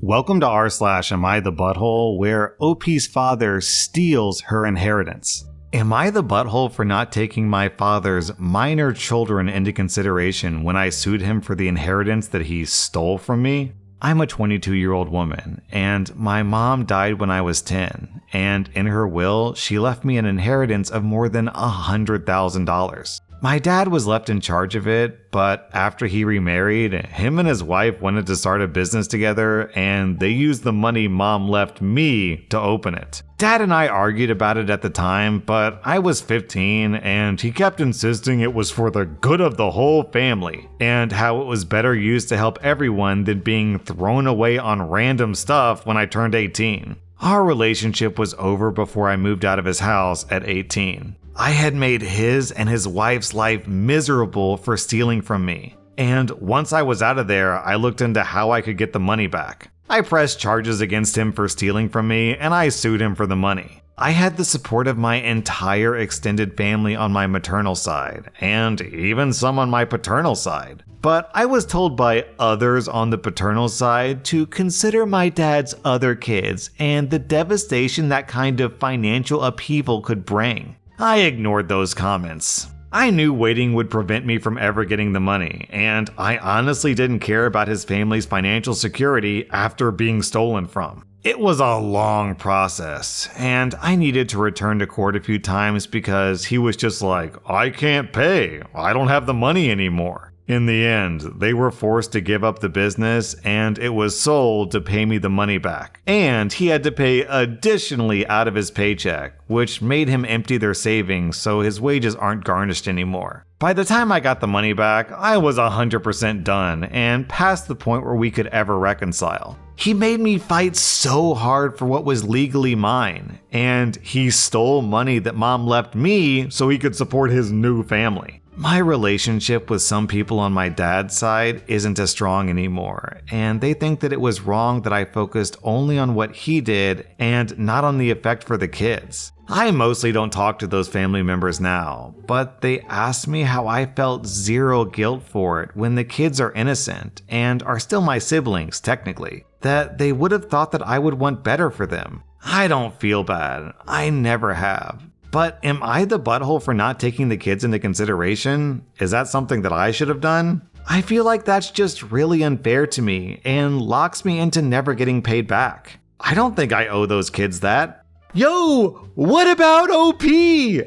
Welcome to rSlash Am I the Butthole, where OP's father steals her inheritance. Am I the butthole for not taking my father's minor children into consideration when I sued him for the inheritance that he stole from me? I'm a 22-year-old woman, and my mom died when I was 10, and in her will, she left me an inheritance of more than $100,000. My dad was left in charge of it, but after he remarried, him and his wife wanted to start a business together, and they used the money mom left me to open it. Dad and I argued about it at the time, but I was 15, and he kept insisting it was for the good of the whole family, and how it was better used to help everyone than being thrown away on random stuff when I turned 18. Our relationship was over before I moved out of his house at 18. I had made his and his wife's life miserable for stealing from me. And once I was out of there, I looked into how I could get the money back. I pressed charges against him for stealing from me, and I sued him for the money. I had the support of my entire extended family on my maternal side, and even some on my paternal side. But I was told by others on the paternal side to consider my dad's other kids and the devastation that kind of financial upheaval could bring. I ignored those comments. I knew waiting would prevent me from ever getting the money, and I honestly didn't care about his family's financial security after being stolen from. It was a long process, and I needed to return to court a few times because he was just like, I can't pay, I don't have the money anymore. In the end, they were forced to give up the business, and it was sold to pay me the money back. And he had to pay additionally out of his paycheck, which made him empty their savings so his wages aren't garnished anymore. By the time I got the money back, I was 100% done and past the point where we could ever reconcile. He made me fight so hard for what was legally mine, and he stole money that mom left me so he could support his new family. My relationship with some people on my dad's side isn't as strong anymore, and they think that it was wrong that I focused only on what he did and not on the effect for the kids. I mostly don't talk to those family members now, but they asked me how I felt zero guilt for it when the kids are innocent and are still my siblings technically, that they would have thought that I would want better for them. I don't feel bad. I never have. But am I the butthole for not taking the kids into consideration? Is that something that I should have done? I feel like that's just really unfair to me and locks me into never getting paid back. I don't think I owe those kids that. Yo, what about OP?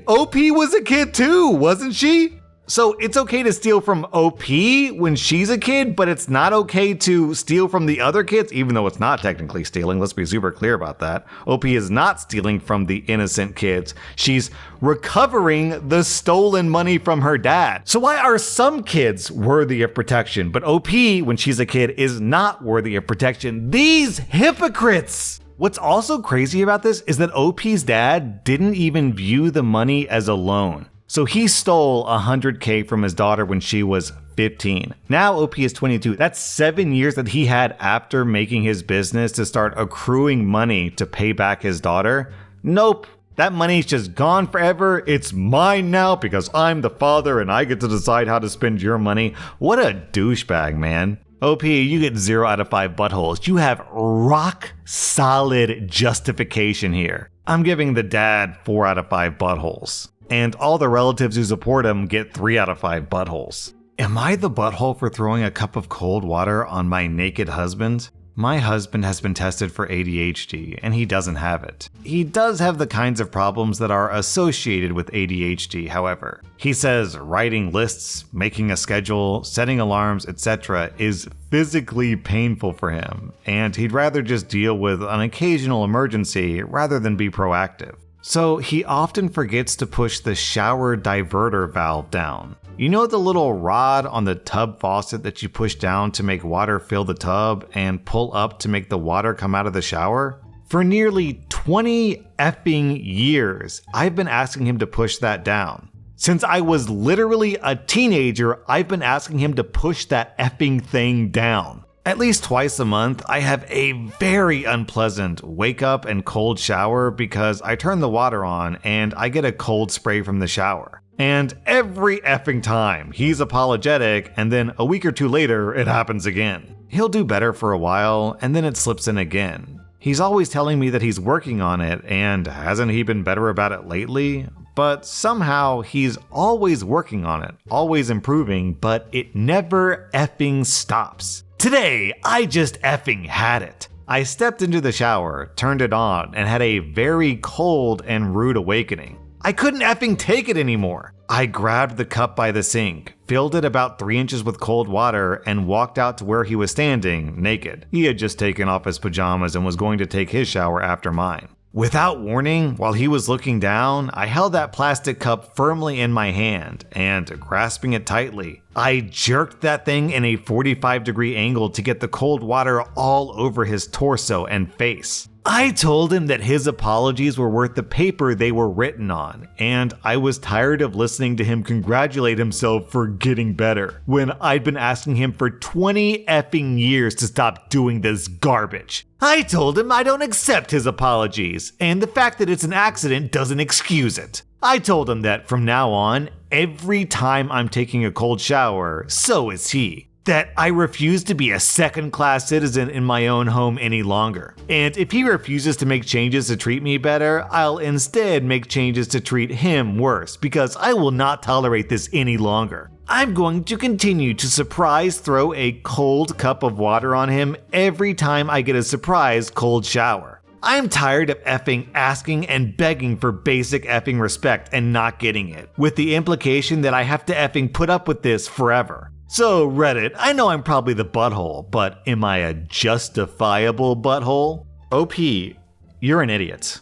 OP was a kid too, wasn't she? So it's okay to steal from OP when she's a kid, but it's not okay to steal from the other kids, even though it's not technically stealing. Let's be super clear about that. OP is not stealing from the innocent kids. She's recovering the stolen money from her dad. So why are some kids worthy of protection, but OP, when she's a kid, is not worthy of protection? These hypocrites! What's also crazy about this is that OP's dad didn't even view the money as a loan. So he stole $100K from his daughter when she was 15. Now OP is 22. That's 7 years that he had after making his business to start accruing money to pay back his daughter. Nope. That money's just gone forever. It's mine now because I'm the father and I get to decide how to spend your money. What a douchebag, man. OP, you get 0 out of 5 buttholes. You have rock solid justification here. I'm giving the dad 4 out of 5 buttholes. And all the relatives who support him get 3 out of 5 buttholes. Am I the butthole for throwing a cup of cold water on my naked husband? My husband has been tested for ADHD, and he doesn't have it. He does have the kinds of problems that are associated with ADHD, however. He says writing lists, making a schedule, setting alarms, etc. is physically painful for him, and he'd rather just deal with an occasional emergency rather than be proactive. So he often forgets to push the shower diverter valve down. You know the little rod on the tub faucet that you push down to make water fill the tub and pull up to make the water come out of the shower? For nearly 20 effing years, I've been asking him to push that down. Since I was literally a teenager, I've been asking him to push that effing thing down. At least twice a month, I have a very unpleasant wake up and cold shower because I turn the water on and I get a cold spray from the shower. And every effing time, he's apologetic, and then a week or two later, it happens again. he'll do better for a while, and then it slips in again. He's always telling me that he's working on it, and hasn't he been better about it lately? But somehow he's always working on it, always improving, but it never effing stops. Today, I just effing had it. I stepped into the shower, turned it on, and had a very cold and rude awakening. I couldn't effing take it anymore. I grabbed the cup by the sink, filled it about 3 inches with cold water, and walked out to where he was standing, naked. He had just taken off his pajamas and was going to take his shower after mine. Without warning, while he was looking down, I held that plastic cup firmly in my hand, and grasping it tightly, I jerked that thing in a 45-degree angle to get the cold water all over his torso and face. I told him that his apologies were worth the paper they were written on, and I was tired of listening to him congratulate himself for getting better, when I'd been asking him for 20 effing years to stop doing this garbage. I told him I don't accept his apologies, and the fact that it's an accident doesn't excuse it. I told him that from now on, every time I'm taking a cold shower, so is he. That I refuse to be a second-class citizen in my own home any longer. And if he refuses to make changes to treat me better, I'll instead make changes to treat him worse, because I will not tolerate this any longer. I'm going to continue to surprise throw a cold cup of water on him every time I get a surprise cold shower. I'm tired of effing asking and begging for basic effing respect and not getting it, with the implication that I have to effing put up with this forever. So Reddit, I know I'm probably the butthole, but am I a justifiable butthole? OP, you're an idiot.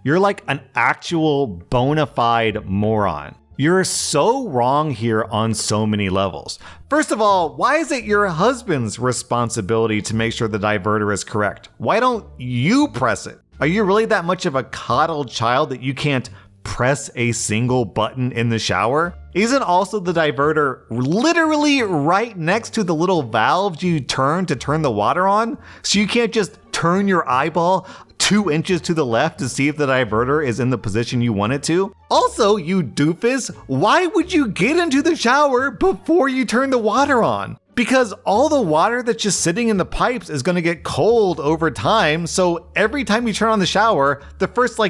You're like an actual bona fide moron. You're so wrong here on so many levels. First of all, why is it your husband's responsibility to make sure the diverter is correct? Why don't you press it? Are you really that much of a coddled child that you can't press a single button in the shower? Isn't also the diverter literally right next to the little valves you turn to turn the water on? So you can't just turn your eyeball 2 inches to the left to see if the diverter is in the position you want it to? Also, you doofus, why would you get into the shower before you turn the water on? Because all the water that's just sitting in the pipes is going to get cold over time, so every time you turn on the shower, the first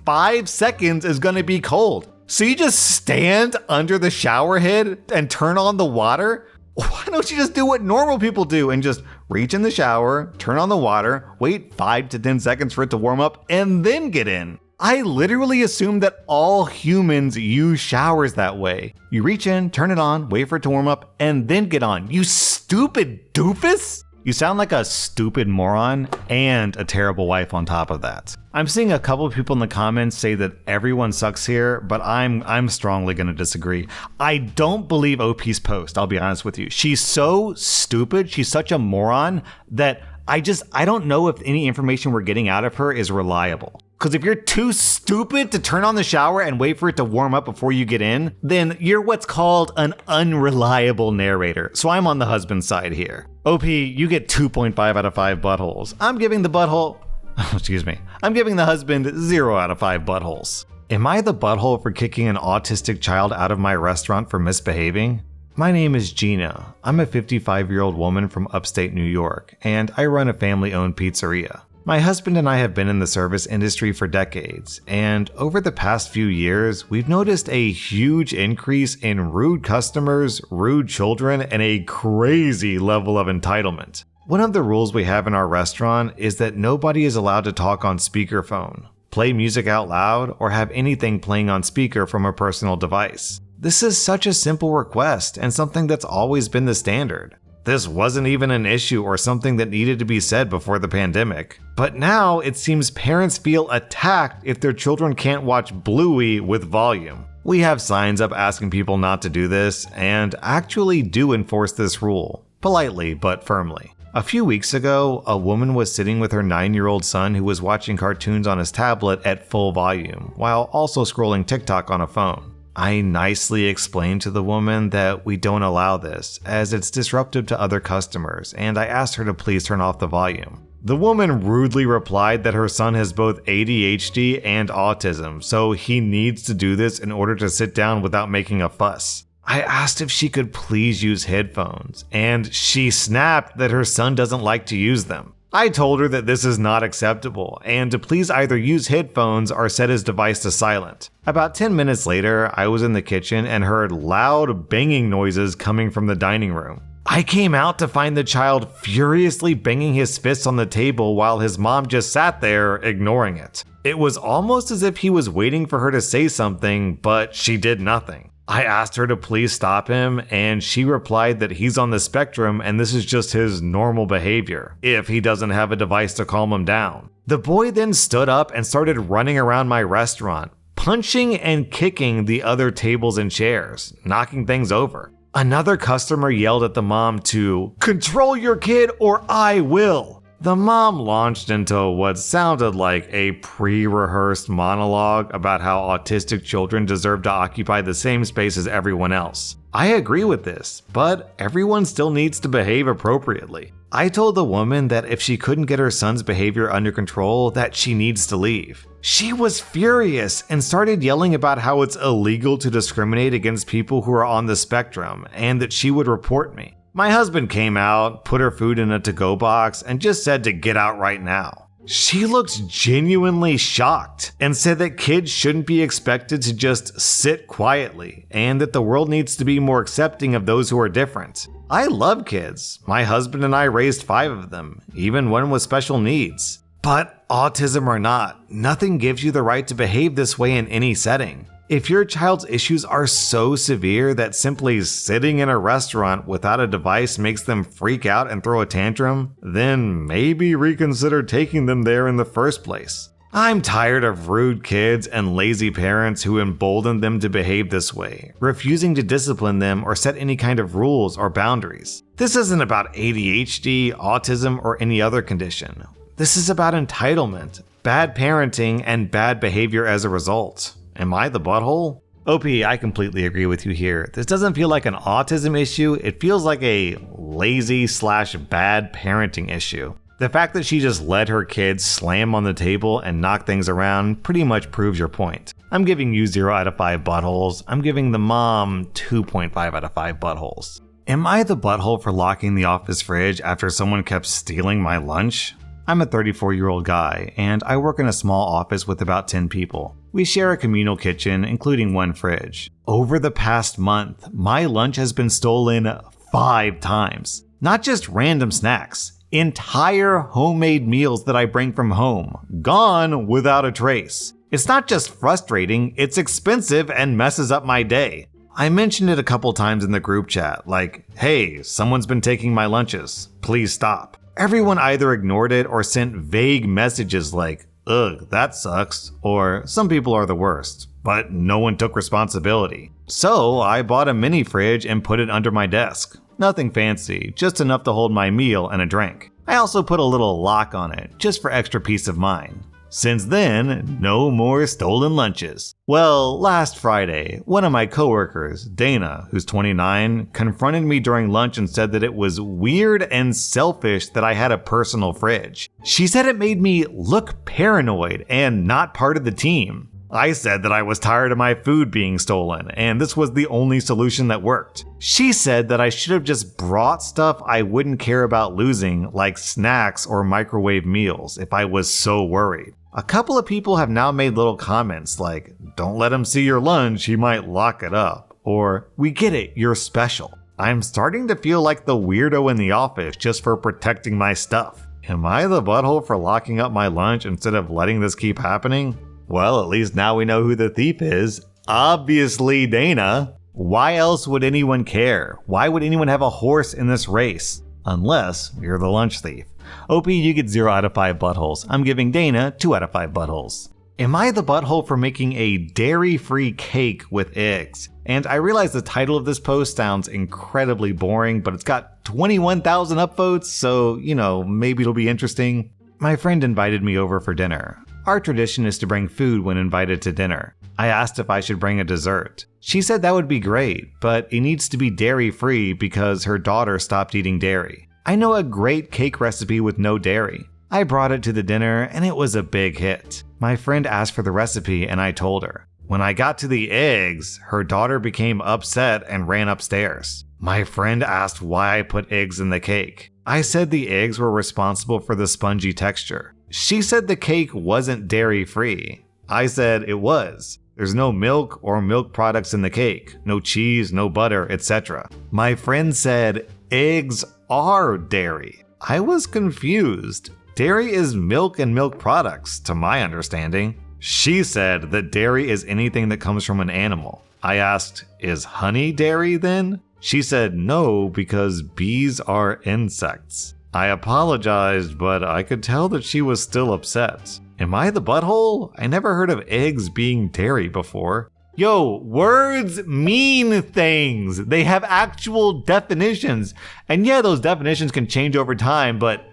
5 seconds is going to be cold. So you just stand under the shower head and turn on the water? Why don't you just do what normal people do and just reach in the shower, turn on the water, wait 5 to 10 seconds for it to warm up, and then get in? I literally assume that all humans use showers that way. You reach in, turn it on, wait for it to warm up, and then get on. You stupid doofus! You sound like a stupid moron and a terrible wife on top of that. I'm seeing a couple of people in the comments say that everyone sucks here, but I'm strongly going to disagree. I don't believe OP's post, I'll be honest with you. She's so stupid, she's such a moron that I don't know if any information we're getting out of her is reliable. Because if you're too stupid to turn on the shower and wait for it to warm up before you get in, then you're what's called an unreliable narrator. So I'm on the husband's side here. OP, you get 2.5 out of 5 buttholes. I'm giving the husband 0 out of 5 buttholes. Am I the butthole for kicking an autistic child out of my restaurant for misbehaving? My name is Gina. I'm a 55-year-old woman from upstate New York, and I run a family-owned pizzeria. My husband and I have been in the service industry for decades, and over the past few years, we've noticed a huge increase in rude customers, rude children, and a crazy level of entitlement. One of the rules we have in our restaurant is that nobody is allowed to talk on speakerphone, play music out loud, or have anything playing on speaker from a personal device. This is such a simple request and something that's always been the standard. This wasn't even an issue or something that needed to be said before the pandemic. But now it seems parents feel attacked if their children can't watch Bluey with volume. We have signs up asking people not to do this and actually do enforce this rule, politely but firmly. A few weeks ago, a woman was sitting with her 9-year-old son who was watching cartoons on his tablet at full volume, while also scrolling TikTok on a phone. I nicely explained to the woman that we don't allow this, as it's disruptive to other customers, and I asked her to please turn off the volume. The woman rudely replied that her son has both ADHD and autism, so he needs to do this in order to sit down without making a fuss. I asked if she could please use headphones, and she snapped that her son doesn't like to use them. I told her that this is not acceptable, and to please either use headphones or set his device to silent. About 10 minutes later, I was in the kitchen and heard loud banging noises coming from the dining room. I came out to find the child furiously banging his fists on the table while his mom just sat there ignoring it. It was almost as if he was waiting for her to say something, but she did nothing. I asked her to please stop him, and she replied that he's on the spectrum and this is just his normal behavior, if he doesn't have a device to calm him down. The boy then stood up and started running around my restaurant, punching and kicking the other tables and chairs, knocking things over. Another customer yelled at the mom to "Control your kid or I will!" The mom launched into what sounded like a pre-rehearsed monologue about how autistic children deserve to occupy the same space as everyone else. I agree with this, but everyone still needs to behave appropriately. I told the woman that if she couldn't get her son's behavior under control, that she needs to leave. She was furious and started yelling about how it's illegal to discriminate against people who are on the spectrum and that she would report me. My husband came out, put her food in a to-go box, and just said to get out right now. She looked genuinely shocked and said that kids shouldn't be expected to just sit quietly and that the world needs to be more accepting of those who are different. I love kids. My husband and I raised 5 of them, even one with special needs. But autism or not, nothing gives you the right to behave this way in any setting. If your child's issues are so severe that simply sitting in a restaurant without a device makes them freak out and throw a tantrum, then maybe reconsider taking them there in the first place. I'm tired of rude kids and lazy parents who embolden them to behave this way, refusing to discipline them or set any kind of rules or boundaries. This isn't about ADHD, autism, or any other condition. This is about entitlement, bad parenting, and bad behavior as a result. Am I the butthole? OP, I completely agree with you here. This doesn't feel like an autism issue, it feels like a lazy/bad parenting issue. The fact that she just let her kids slam on the table and knock things around pretty much proves your point. I'm giving you 0 out of 5 buttholes. I'm giving the mom 2.5 out of 5 buttholes. Am I the butthole for locking the office fridge after someone kept stealing my lunch? I'm a 34-year-old guy, and I work in a small office with about 10 people. We share a communal kitchen, including one fridge. Over the past month, my lunch has been stolen 5 times. Not just random snacks, entire homemade meals that I bring from home, gone without a trace. It's not just frustrating, it's expensive and messes up my day. I mentioned it a couple times in the group chat, like, hey, someone's been taking my lunches, please stop. Everyone either ignored it or sent vague messages like, ugh, that sucks, or some people are the worst, but no one took responsibility. So I bought a mini fridge and put it under my desk. Nothing fancy, just enough to hold my meal and a drink. I also put a little lock on it, just for extra peace of mind. Since then, no more stolen lunches. Well, last Friday, one of my coworkers, Dana, who's 29, confronted me during lunch and said that it was weird and selfish that I had a personal fridge. She said it made me look paranoid and not part of the team. I said that I was tired of my food being stolen, and this was the only solution that worked. She said that I should have just brought stuff I wouldn't care about losing, like snacks or microwave meals, if I was so worried. A couple of people have now made little comments like, don't let him see your lunch, he might lock it up, or we get it, you're special. I'm starting to feel like the weirdo in the office just for protecting my stuff. Am I the butthole for locking up my lunch instead of letting this keep happening? Well, at least now we know who the thief is. Obviously Dana. Why else would anyone care? Why would anyone have a horse in this race? Unless you're the lunch thief. OP, you get 0 out of 5 buttholes. I'm giving Dana 2 out of 5 buttholes. Am I the butthole for making a dairy-free cake with eggs? And I realize the title of this post sounds incredibly boring, but it's got 21,000 upvotes, so, maybe it'll be interesting. My friend invited me over for dinner. Our tradition is to bring food when invited to dinner. I asked if I should bring a dessert. She said that would be great, but it needs to be dairy-free because her daughter stopped eating dairy. I know a great cake recipe with no dairy. I brought it to the dinner and it was a big hit. My friend asked for the recipe and I told her. When I got to the eggs, her daughter became upset and ran upstairs. My friend asked why I put eggs in the cake. I said the eggs were responsible for the spongy texture. She said the cake wasn't dairy-free. I said it was. There's no milk or milk products in the cake. No cheese, no butter, etc. My friend said eggs are dairy. I was confused. Dairy is milk and milk products, to my understanding. She said that dairy is anything that comes from an animal. I asked, is honey dairy then? She said no, because bees are insects. I apologized, but I could tell that she was still upset. Am I the butthole? I never heard of eggs being dairy before. Yo, words mean things. They have actual definitions. And yeah, those definitions can change over time, but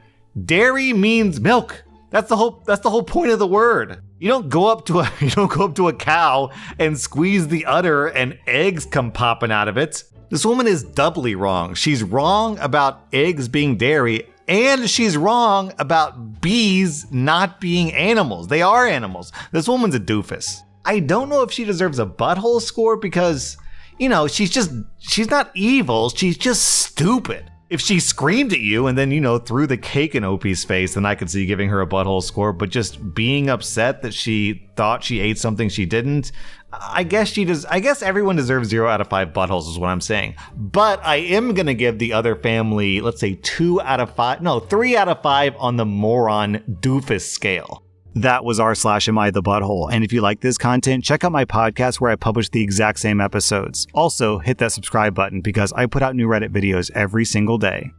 dairy means milk. That's the whole point of the word. You don't go up to a cow and squeeze the udder and eggs come popping out of it. This woman is doubly wrong. She's wrong about eggs being dairy, and she's wrong about bees not being animals. They are animals. This woman's a doofus. I don't know if she deserves a butthole score because, she's not evil. She's just stupid. If she screamed at you and then, threw the cake in OP's face, then I could see giving her a butthole score. But just being upset that she thought she ate something she didn't, I guess everyone deserves 0 out of 5 buttholes is what I'm saying. But I am going to give the other family, let's say 3 out of 5 on the moron doofus scale. That was rSlash Am I the Butthole. And if you like this content, check out my podcast where I publish the exact same episodes. Also, hit that subscribe button because I put out new Reddit videos every single day.